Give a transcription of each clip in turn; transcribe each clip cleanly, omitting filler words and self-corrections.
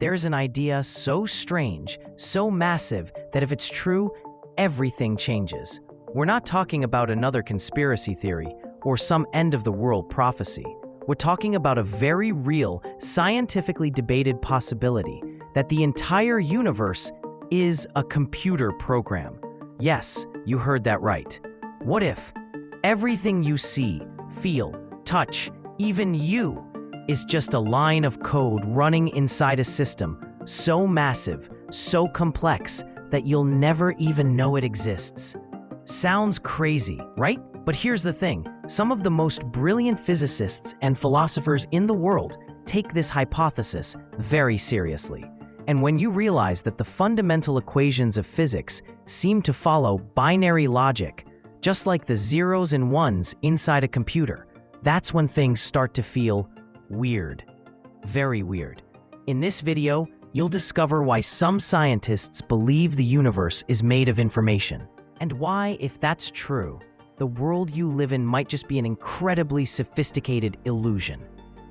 There's an idea so strange, so massive, that if it's true, everything changes. We're not talking about another conspiracy theory or some end-of-the-world prophecy. We're talking about a very real, scientifically debated possibility that the entire universe is a computer program. Yes, you heard that right. What if everything you see, feel, touch, even you, is just a line of code running inside a system so massive, so complex, that you'll never even know it exists? Sounds crazy, right? But here's the thing. Some of the most brilliant physicists and philosophers in the world take this hypothesis very seriously. And when you realize that the fundamental equations of physics seem to follow binary logic, just like the zeros and ones inside a computer, that's when things start to feel weird. Very weird. In this video, you'll discover why some scientists believe the universe is made of information, and why, if that's true, the world you live in might just be an incredibly sophisticated illusion.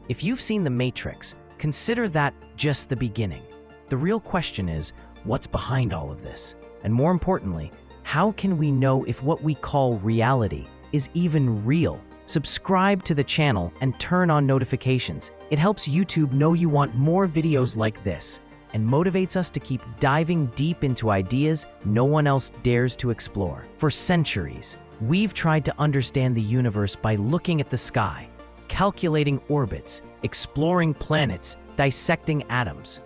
If you've seen The Matrix, consider that just the beginning. The real question is, what's behind all of this? And more importantly, how can we know if what we call reality is even real? Subscribe to the channel and turn on notifications. It helps YouTube know you want more videos like this and motivates us to keep diving deep into ideas no one else dares to explore. For centuries, we've tried to understand the universe by looking at the sky, calculating orbits, exploring planets, dissecting atoms.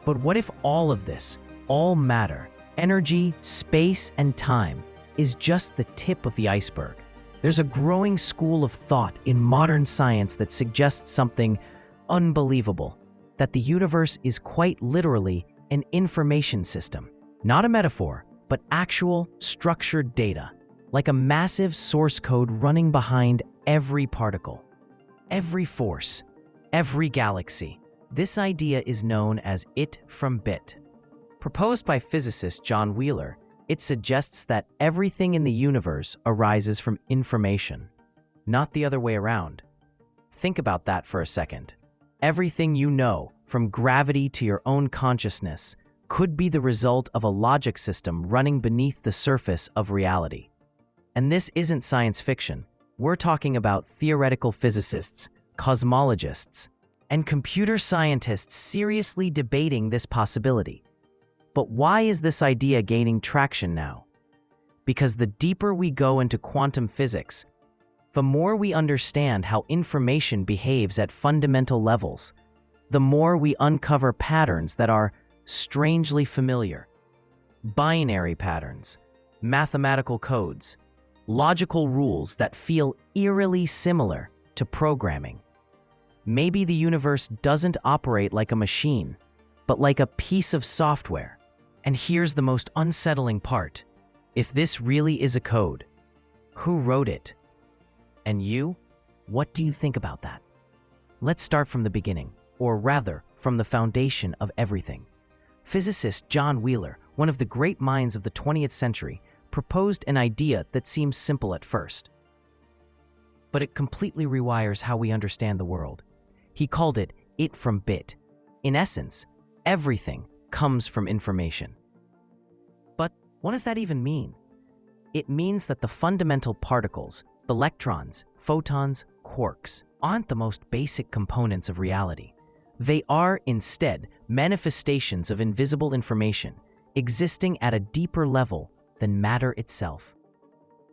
But what if all of this, all matter, energy, space, and time, is just the tip of the iceberg? There's a growing school of thought in modern science that suggests something unbelievable, that the universe is quite literally an information system. Not a metaphor, but actual, structured data, like a massive source code running behind every particle, every force, every galaxy. This idea is known as it from bit. Proposed by physicist John Wheeler, it suggests that everything in the universe arises from information, not the other way around. Think about that for a second. Everything you know, from gravity to your own consciousness, could be the result of a logic system running beneath the surface of reality. And this isn't science fiction. We're talking about theoretical physicists, cosmologists, and computer scientists seriously debating this possibility. But why is this idea gaining traction now? Because the deeper we go into quantum physics, the more we understand how information behaves at fundamental levels, the more we uncover patterns that are strangely familiar. Binary patterns, mathematical codes, logical rules that feel eerily similar to programming. Maybe the universe doesn't operate like a machine, but like a piece of software. And here's the most unsettling part. If this really is a code, who wrote it? And you? What do you think about that? Let's start from the beginning, or rather, from the foundation of everything. Physicist John Wheeler, one of the great minds of the 20th century, proposed an idea that seems simple at first, but it completely rewires how we understand the world. He called it from bit. In essence, everything comes from information. But what does that even mean? It means that the fundamental particles, the electrons, photons, quarks, aren't the most basic components of reality. They are, instead, manifestations of invisible information, existing at a deeper level than matter itself.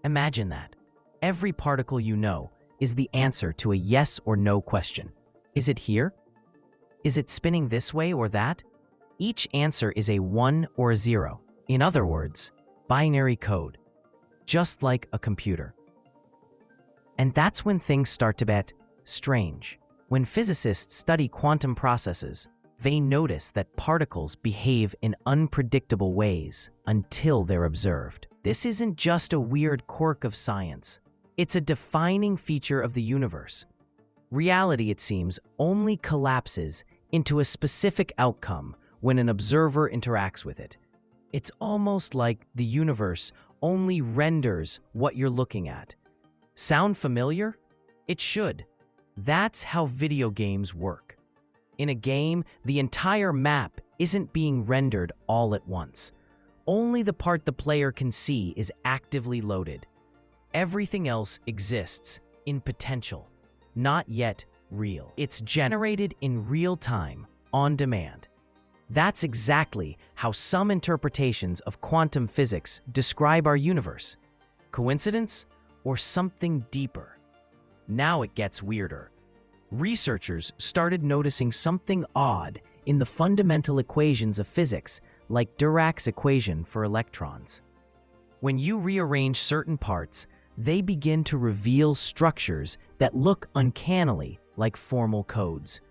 Imagine that. Every particle you know is the answer to a yes or no question. Is it here? Is it spinning this way or that? Each answer is a 1 or a 0. In other words, binary code, just like a computer. And that's when things start to get strange. When physicists study quantum processes, they notice that particles behave in unpredictable ways until they're observed. This isn't just a weird quirk of science. It's a defining feature of the universe. Reality, it seems, only collapses into a specific outcome when an observer interacts with it. It's almost like the universe only renders what you're looking at. Sound familiar? It should. That's how video games work. In a game, the entire map isn't being rendered all at once. Only the part the player can see is actively loaded. Everything else exists in potential, not yet real. It's generated in real time, on demand. That's exactly how some interpretations of quantum physics describe our universe. Coincidence or something deeper? Now it gets weirder. Researchers started noticing something odd in the fundamental equations of physics, like Dirac's equation for electrons. When you rearrange certain parts, they begin to reveal structures that look uncannily like formal codes.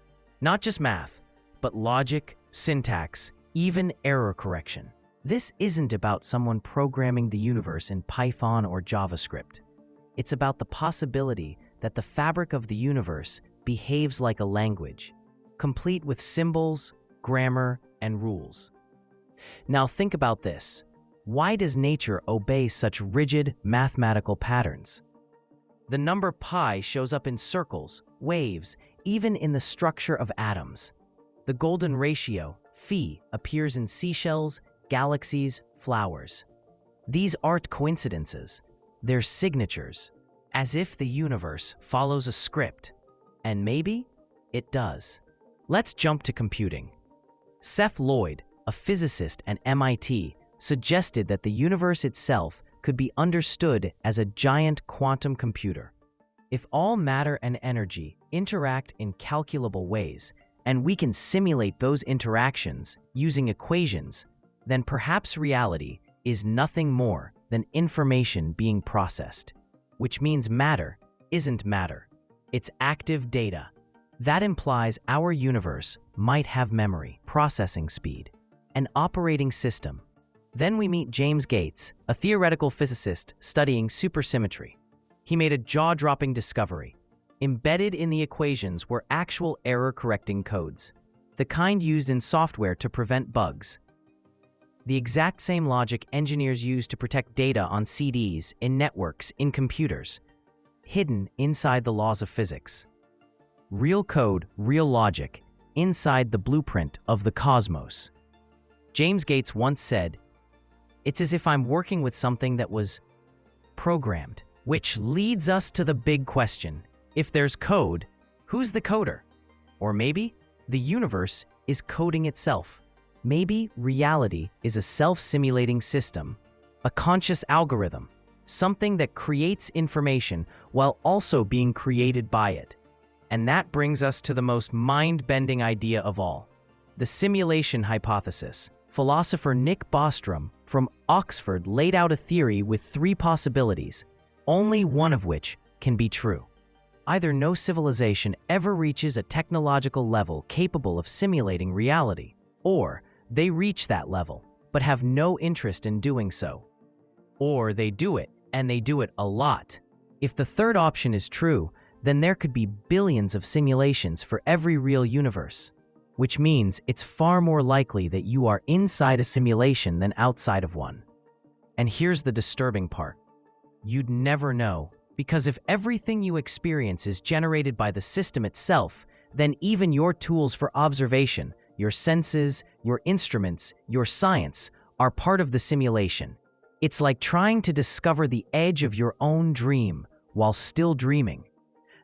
Not just math, but logic, syntax, even error correction. This isn't about someone programming the universe in Python or JavaScript. It's about the possibility that the fabric of the universe behaves like a language, complete with symbols, grammar, and rules. Now think about this. Why does nature obey such rigid mathematical patterns? The number pi shows up in circles, waves, even in the structure of atoms. The golden ratio, phi, appears in seashells, galaxies, flowers. These aren't coincidences. They're signatures, as if the universe follows a script. And maybe it does. Let's jump to computing. Seth Lloyd, a physicist at MIT, suggested that the universe itself could be understood as a giant quantum computer. If all matter and energy interact in calculable ways, and we can simulate those interactions using equations, then perhaps reality is nothing more than information being processed, which means matter isn't matter. It's active data. That implies our universe might have memory, processing speed, an operating system. Then we meet James Gates, a theoretical physicist studying supersymmetry. He made a jaw-dropping discovery. Embedded in the equations were actual error-correcting codes, the kind used in software to prevent bugs. The exact same logic engineers use to protect data on CDs, in networks, in computers, hidden inside the laws of physics. Real code, real logic, inside the blueprint of the cosmos. James Gates once said, "It's as if I'm working with something that was programmed." Which leads us to the big question. If there's code, who's the coder? Or maybe the universe is coding itself. Maybe reality is a self-simulating system, a conscious algorithm, something that creates information while also being created by it. And that brings us to the most mind-bending idea of all, the simulation hypothesis. Philosopher Nick Bostrom from Oxford laid out a theory with 3 possibilities, only one of which can be true. Either no civilization ever reaches a technological level capable of simulating reality, or they reach that level but have no interest in doing so. Or they do it, and they do it a lot. If the third option is true, then there could be billions of simulations for every real universe, which means it's far more likely that you are inside a simulation than outside of one. And here's the disturbing part. You'd never know, because if everything you experience is generated by the system itself, then even your tools for observation, your senses, your instruments, your science, are part of the simulation. It's like trying to discover the edge of your own dream while still dreaming.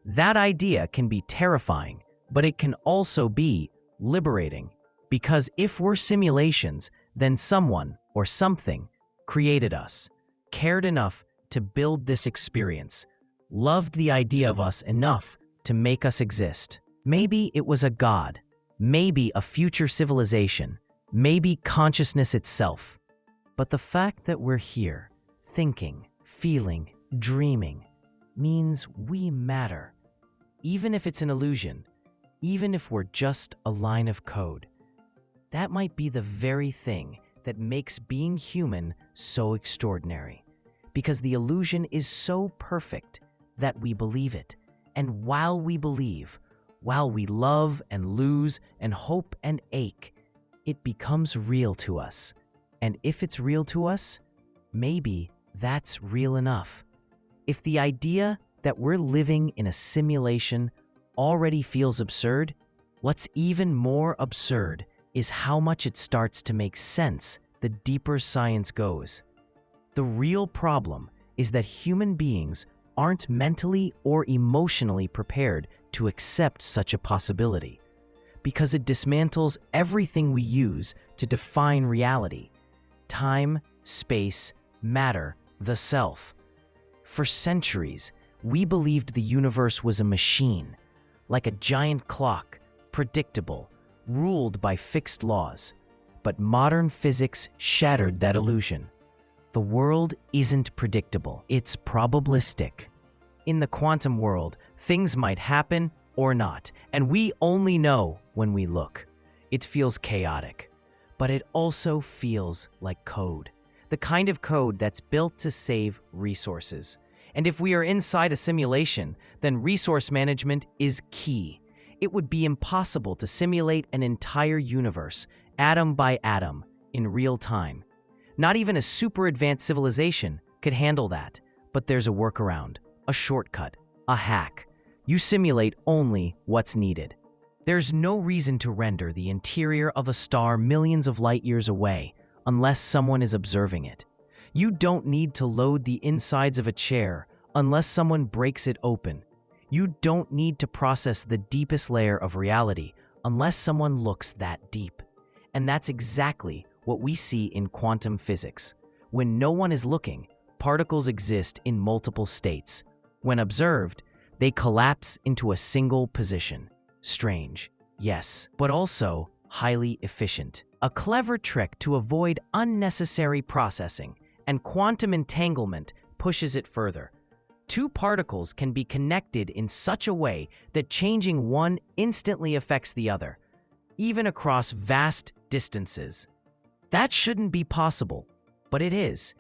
That idea can be terrifying, but it can also be liberating, because if we're simulations, then someone or something created us, cared enough to build this experience, loved the idea of us enough to make us exist. Maybe it was a god, maybe a future civilization, maybe consciousness itself. But the fact that we're here, thinking, feeling, dreaming, means we matter. Even if it's an illusion, even if we're just a line of code. That might be the very thing that makes being human so extraordinary. Because the illusion is so perfect that we believe it. And while we believe, while we love and lose and hope and ache, it becomes real to us. And if it's real to us, maybe that's real enough. If the idea that we're living in a simulation already feels absurd, What's even more absurd is how much it starts to make sense the deeper science goes. The real problem is that human beings aren't mentally or emotionally prepared to accept such a possibility, because it dismantles everything we use to define reality: time, space, matter, the self. For centuries, we believed the universe was a machine, like a giant clock, predictable, ruled by fixed laws. But modern physics shattered that illusion. The world isn't predictable, it's probabilistic. In the quantum world, things might happen or not, and we only know when we look. It feels chaotic, but it also feels like code. The kind of code that's built to save resources. And if we are inside a simulation, then resource management is key. It would be impossible to simulate an entire universe, atom by atom, in real time. Not even a super advanced civilization could handle that. But there's a workaround, a shortcut, a hack. You simulate only what's needed. There's no reason to render the interior of a star millions of light years away unless someone is observing it. You don't need to load the insides of a chair unless someone breaks it open. You don't need to process the deepest layer of reality unless someone looks that deep. And that's exactly what we see in quantum physics. When no one is looking, particles exist in multiple states. When observed, they collapse into a single position. Strange, yes, but also highly efficient. A clever trick to avoid unnecessary processing, and quantum entanglement pushes it further. Two particles can be connected in such a way that changing one instantly affects the other, even across vast distances. That shouldn't be possible, but it is.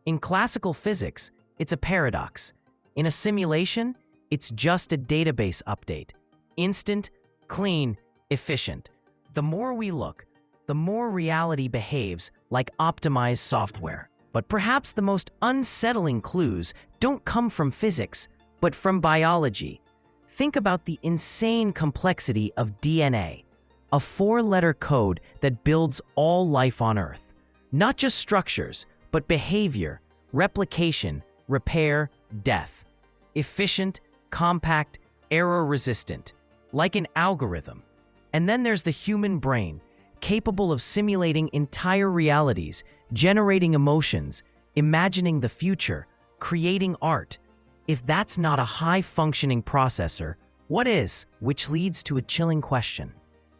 In classical physics, it's a paradox. In a simulation, it's just a database update. Instant, clean, efficient. The more we look, the more reality behaves like optimized software. But perhaps the most unsettling clues don't come from physics, but from biology. Think about the insane complexity of DNA, a 4-letter code that builds all life on Earth. Not just structures, but behavior, replication, repair, death. Efficient, compact, error-resistant, like an algorithm. And then there's the human brain, capable of simulating entire realities, generating emotions, imagining the future, creating art. If that's not a high-functioning processor, what is? Which leads to a chilling question.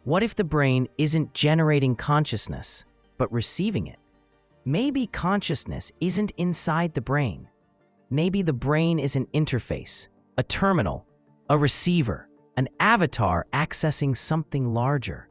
What if the brain isn't generating consciousness, but receiving it? Maybe consciousness isn't inside the brain. Maybe the brain is an interface, a terminal, a receiver, an avatar accessing something larger.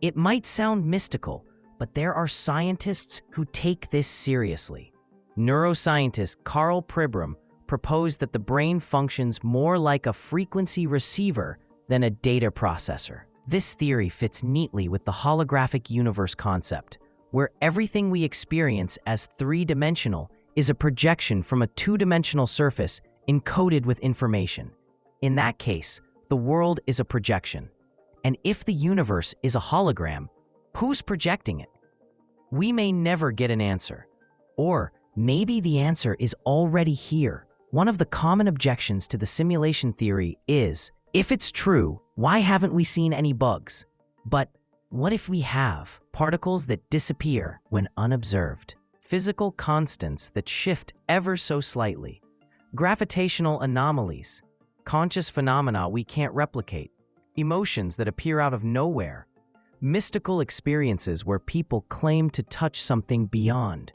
It might sound mystical, but there are scientists who take this seriously. Neuroscientist Carl Pribram proposed that the brain functions more like a frequency receiver than a data processor. This theory fits neatly with the holographic universe concept, where everything we experience as three-dimensional is a projection from a two-dimensional surface encoded with information. In that case, the world is a projection. And if the universe is a hologram, who's projecting it? We may never get an answer. Or maybe the answer is already here. One of the common objections to the simulation theory is, if it's true, why haven't we seen any bugs? But what if we have particles that disappear when unobserved? Physical constants that shift ever so slightly, gravitational anomalies, conscious phenomena we can't replicate, emotions that appear out of nowhere, mystical experiences where people claim to touch something beyond.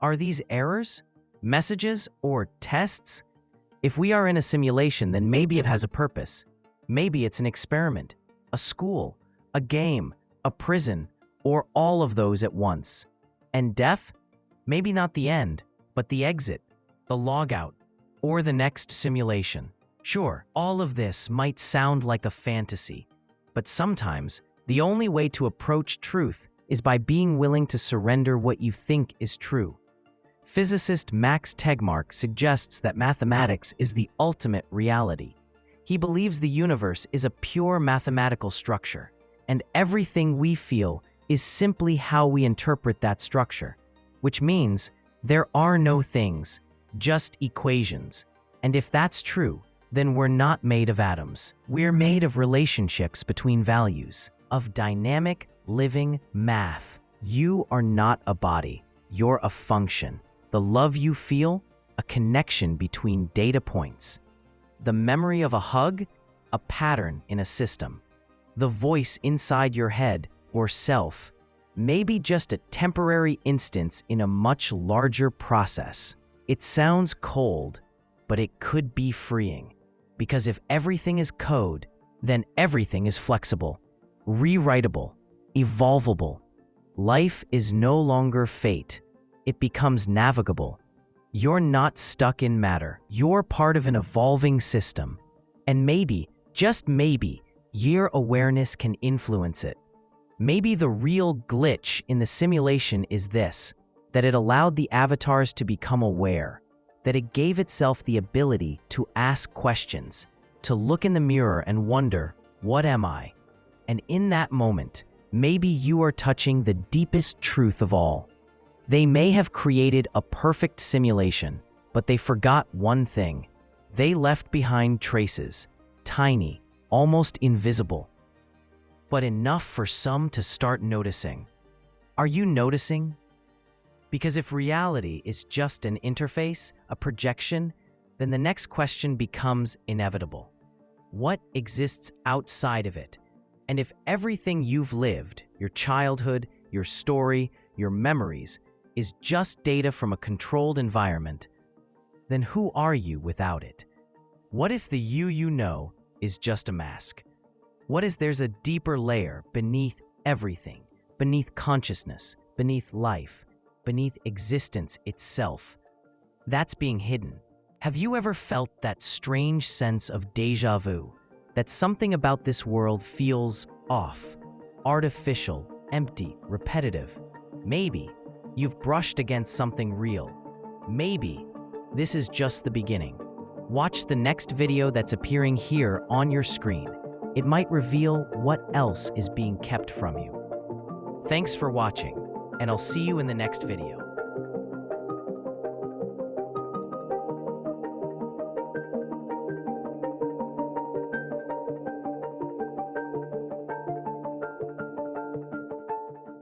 Are these errors, messages, or tests? If we are in a simulation, then maybe it has a purpose. Maybe it's an experiment, a school, a game, a prison, or all of those at once. And death? Maybe not the end, but the exit, the logout, or the next simulation. Sure, all of this might sound like a fantasy, but sometimes the only way to approach truth is by being willing to surrender what you think is true. Physicist Max Tegmark suggests that mathematics is the ultimate reality. He believes the universe is a pure mathematical structure, and everything we feel is simply how we interpret that structure, which means there are no things, just equations. And if that's true, then we're not made of atoms. We're made of relationships between values, of dynamic, living math. You are not a body, you're a function. The love you feel, a connection between data points. The memory of a hug, a pattern in a system. The voice inside your head or self, maybe just a temporary instance in a much larger process. It sounds cold, but it could be freeing. Because if everything is code, then everything is flexible, rewritable, evolvable. Life is no longer fate. It becomes navigable. You're not stuck in matter. You're part of an evolving system. And maybe, just maybe, your awareness can influence it. Maybe the real glitch in the simulation is this, that it allowed the avatars to become aware, that it gave itself the ability to ask questions, to look in the mirror and wonder, what am I? And in that moment, maybe you are touching the deepest truth of all. They may have created a perfect simulation, but they forgot one thing. They left behind traces, tiny, almost invisible, but enough for some to start noticing. Are you noticing? Because if reality is just an interface, a projection, then the next question becomes inevitable. What exists outside of it? And if everything you've lived, your childhood, your story, your memories, is just data from a controlled environment, then who are you without it? What if the you know is just a mask? What if there's a deeper layer beneath everything, beneath consciousness, beneath life, beneath existence itself? That's being hidden. Have you ever felt that strange sense of déjà vu, that something about this world feels off, artificial, empty, repetitive? Maybe you've brushed against something real. Maybe this is just the beginning. Watch the next video that's appearing here on your screen. It might reveal what else is being kept from you. Thanks for watching, and I'll see you in the next video.